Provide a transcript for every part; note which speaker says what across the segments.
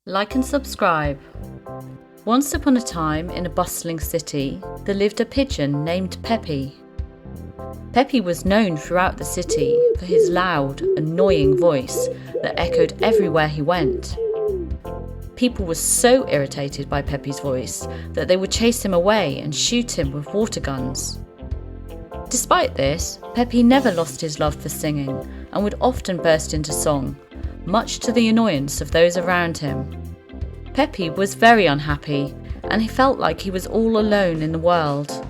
Speaker 1: Like and subscribe. Once upon a time, in a bustling city, there lived a pigeon named Peppy. Peppy was known throughout the city for his loud, annoying voice that echoed everywhere he went. People were so irritated by Peppy's voice that they would chase him away and shoot him with water guns. Despite this, Peppy never lost his love for singing and would often burst into song, much to the annoyance of those around him. Peppy was very unhappy, and he felt like he was all alone in the world.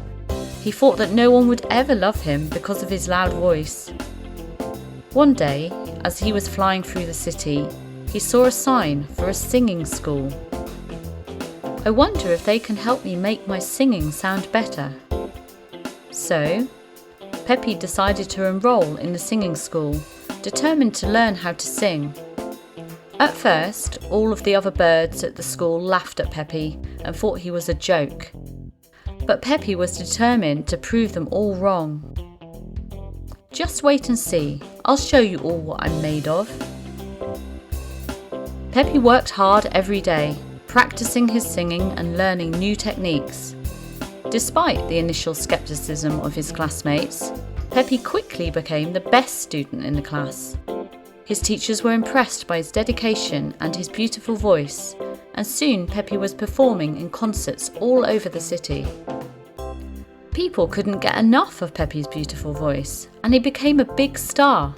Speaker 1: He thought that no one would ever love him because of his loud voice. One day, as he was flying through the city, he saw a sign for a singing school. "I wonder if they can help me make my singing sound better." So, Peppy decided to enrol in the singing school, determined to learn how to sing. At first, all of the other birds at the school laughed at Peppy and thought he was a joke. But Peppy was determined to prove them all wrong. "Just wait and see, I'll show you all what I'm made of." Peppy worked hard every day, practicing his singing and learning new techniques. Despite the initial skepticism of his classmates, Peppy quickly became the best student in the class. His teachers were impressed by his dedication and his beautiful voice, and soon Peppy was performing in concerts all over the city. People couldn't get enough of Peppy's beautiful voice, and he became a big star.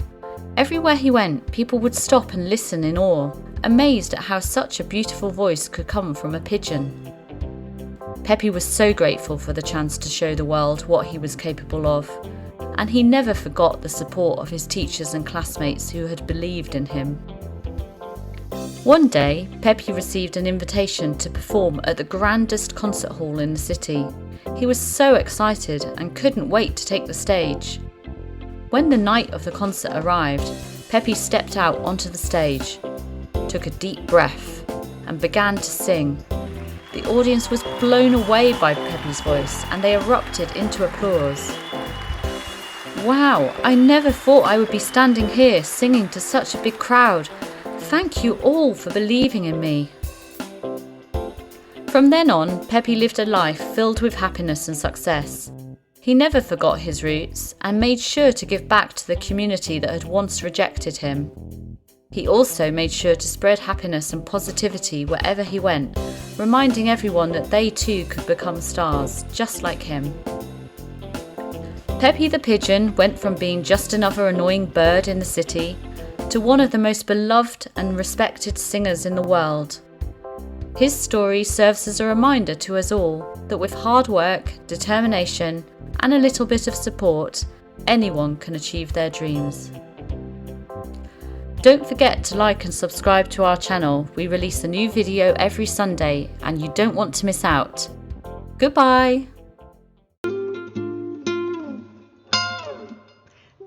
Speaker 1: Everywhere he went, people would stop and listen in awe, amazed at how such a beautiful voice could come from a pigeon. Peppy was so grateful for the chance to show the world what he was capable of, and he never forgot the support of his teachers and classmates who had believed in him. One day, Peppy received an invitation to perform at the grandest concert hall in the city. He was so excited and couldn't wait to take the stage. When the night of the concert arrived, Peppy stepped out onto the stage, took a deep breath, and began to sing. The audience was blown away by Peppy's voice, and they erupted into applause. "Wow, I never thought I would be standing here singing to such a big crowd. Thank you all for believing in me." From then on, Peppy lived a life filled with happiness and success. He never forgot his roots and made sure to give back to the community that had once rejected him. He also made sure to spread happiness and positivity wherever he went, reminding everyone that they too could become stars, just like him. Peppy the Pigeon went from being just another annoying bird in the city to one of the most beloved and respected singers in the world. His story serves as a reminder to us all that with hard work, determination, and a little bit of support, anyone can achieve their dreams. Don't forget to like and subscribe to our channel. We release a new video every Sunday and you don't want to miss out. Goodbye!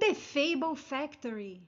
Speaker 2: The Fable Factory.